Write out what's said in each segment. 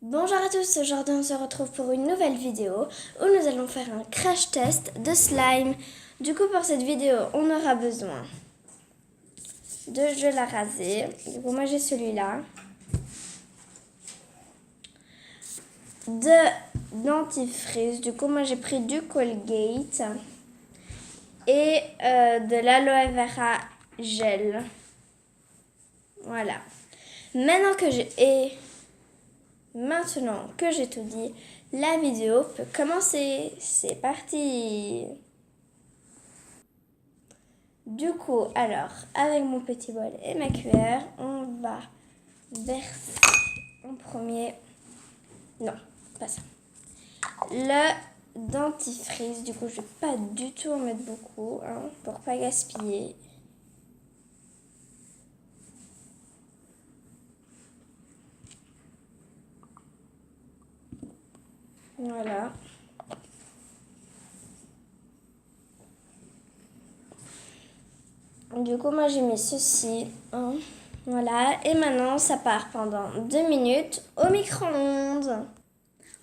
Bonjour à tous, aujourd'hui on se retrouve pour une nouvelle vidéo où nous allons faire un crash test de slime. Du coup pour cette vidéo on aura besoin de gel à raser. Du coup moi j'ai celui-là. De dentifrice, du coup moi j'ai pris du Colgate. Et de l'aloe vera gel. Voilà. Maintenant que j'ai tout dit, la vidéo peut commencer. C'est parti. Du coup, alors, avec mon petit bol et ma cuillère, on va verser en premier, non, pas ça, le dentifrice. Du coup, je vais pas du tout en mettre beaucoup, hein, pour pas gaspiller. Voilà. Du coup, moi, j'ai mis ceci. Hein. Voilà. Et maintenant, ça part pendant 2 minutes au micro-ondes.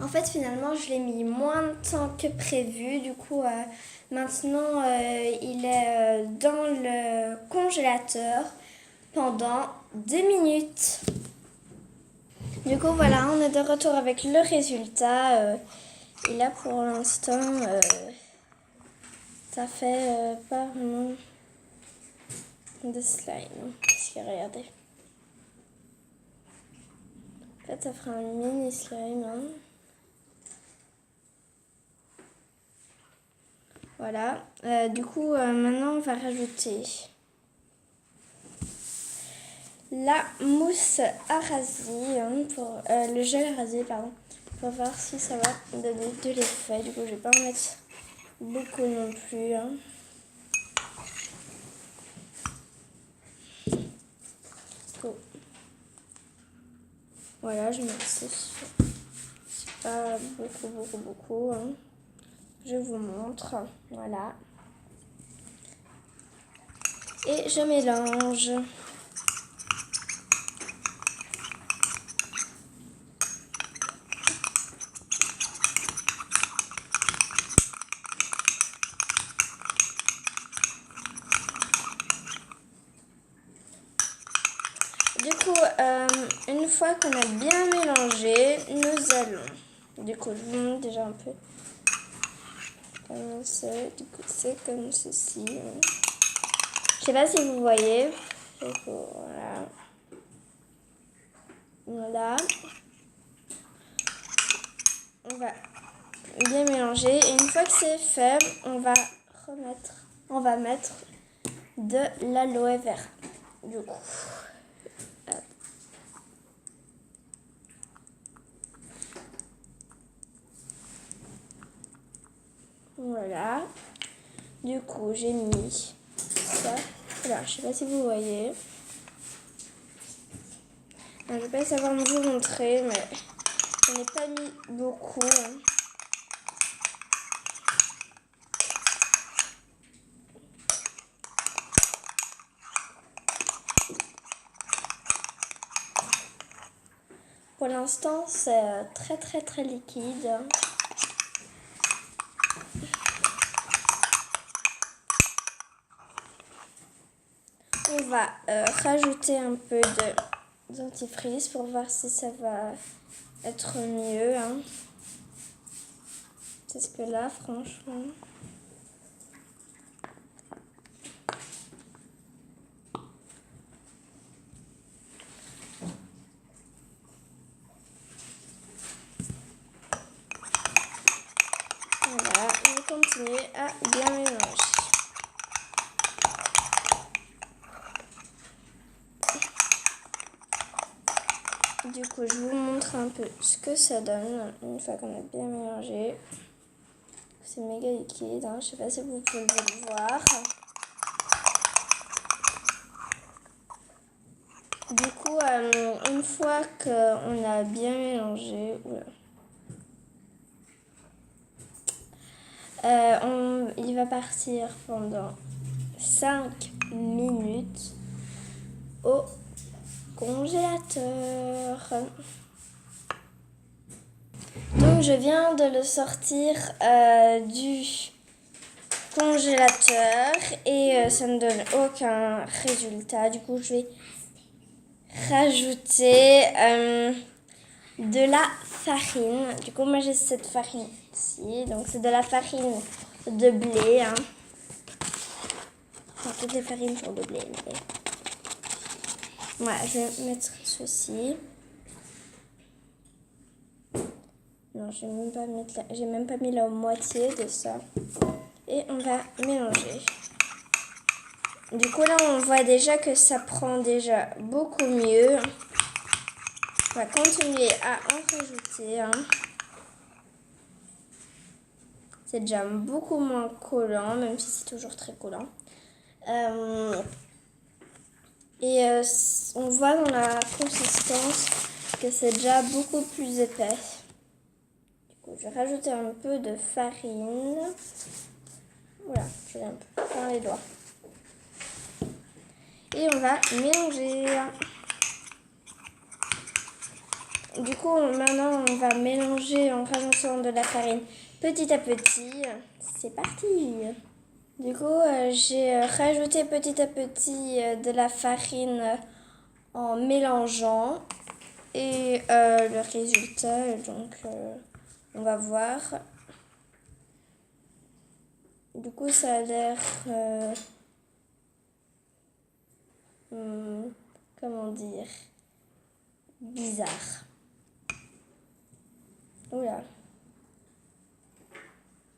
En fait, finalement, je l'ai mis moins de temps que prévu. Du coup, maintenant, il est dans le congélateur pendant 2 minutes. Du coup, voilà, on est de retour avec le résultat. Et là, pour l'instant, ça fait pas vraiment de slime. Regardez. En fait, ça fera un mini slime. Hein. Voilà. Du coup, maintenant, on va rajouter la mousse à raser, hein, pour le gel à raser, pardon, pour voir si ça va donner de l'effet. Du coup, je vais pas en mettre beaucoup non plus. Hein. Voilà, je mets c'est pas beaucoup. Hein. Je vous montre. Voilà. Et je mélange. Du coup, une fois qu'on a bien mélangé, nous allons, du coup, je vous montre déjà un peu comment c'est. Du coup, c'est comme ceci. Je sais pas si vous voyez. Du coup, voilà. Voilà. On va bien mélanger. Et une fois que c'est fait, on va mettre de l'aloe vera. Du coup. Voilà. Du coup, j'ai mis ça. Voilà, je sais pas si vous voyez. Je vais pas savoir vous montrer, mais je n'ai pas mis beaucoup. Hein. Pour l'instant, c'est très liquide. On va rajouter un peu de dentifrice pour voir si ça va être mieux. Hein. C'est ce que là, franchement. Voilà, on va continuer à bien mélanger. Du coup, je vous montre un peu ce que ça donne une fois qu'on a bien mélangé. C'est méga liquide, hein. Je sais pas si vous pouvez le voir. Du coup, une fois qu'on a bien mélangé, il va partir pendant 5 minutes au congélateur. Donc je viens de le sortir du congélateur et ça ne donne aucun résultat. Du coup, je vais rajouter de la farine. Du coup, moi j'ai cette farine ici. Donc c'est de la farine de blé. Hein. Enfin, toutes les farines sont de blé. Mais... voilà, je vais mettre ceci. Non, j'ai même pas mis la moitié de ça. Et on va mélanger. Du coup, là, on voit déjà que ça prend déjà beaucoup mieux. On va continuer à en rajouter. Hein. C'est déjà beaucoup moins collant, même si c'est toujours très collant. On voit dans la consistance que c'est déjà beaucoup plus épais. Du coup, je vais rajouter un peu de farine. Voilà, je vais un peu faire les doigts. Et on va mélanger. Du coup, maintenant, on va mélanger en rajoutant de la farine petit à petit. C'est parti! Du coup, j'ai rajouté petit à petit de la farine en mélangeant. Et le résultat, donc, on va voir. Du coup, ça a l'air... comment dire, bizarre. Oula.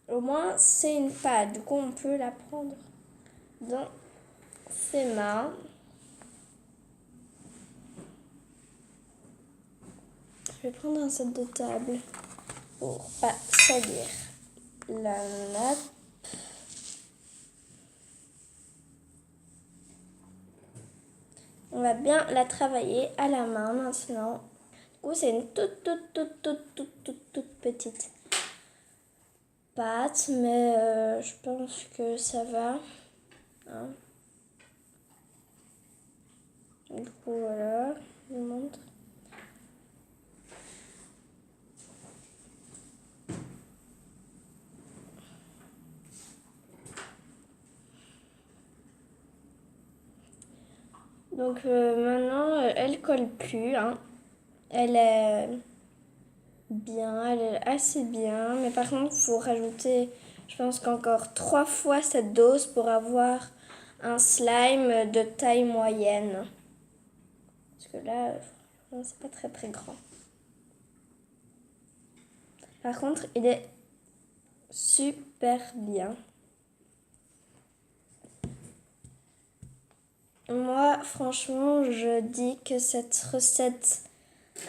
Au moins, c'est une pâte. Du coup, on peut la prendre dans ses mains. Je vais prendre un set de table pour pas salir la nappe. On va bien la travailler à la main maintenant. Du coup, c'est une toute petite pâte, mais je pense que ça va. Hein. Du coup, voilà, je vous montre. Donc maintenant, elle colle plus. Hein. Elle est bien, elle est assez bien. Mais par contre, il faut rajouter, je pense qu'encore 3 fois cette dose pour avoir un slime de taille moyenne. Parce que là, c'est pas très très grand. Par contre, il est super bien. Moi, franchement, je dis que cette recette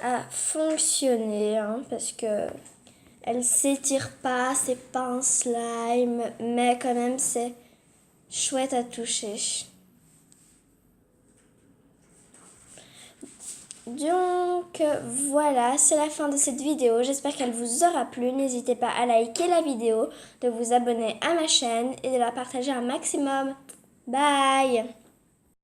a fonctionné, hein, parce que elle s'étire pas, c'est pas un slime, mais quand même c'est chouette à toucher. Donc voilà, c'est la fin de cette vidéo. J'espère qu'elle vous aura plu. N'hésitez pas à liker la vidéo, de vous abonner à ma chaîne et de la partager un maximum. Bye!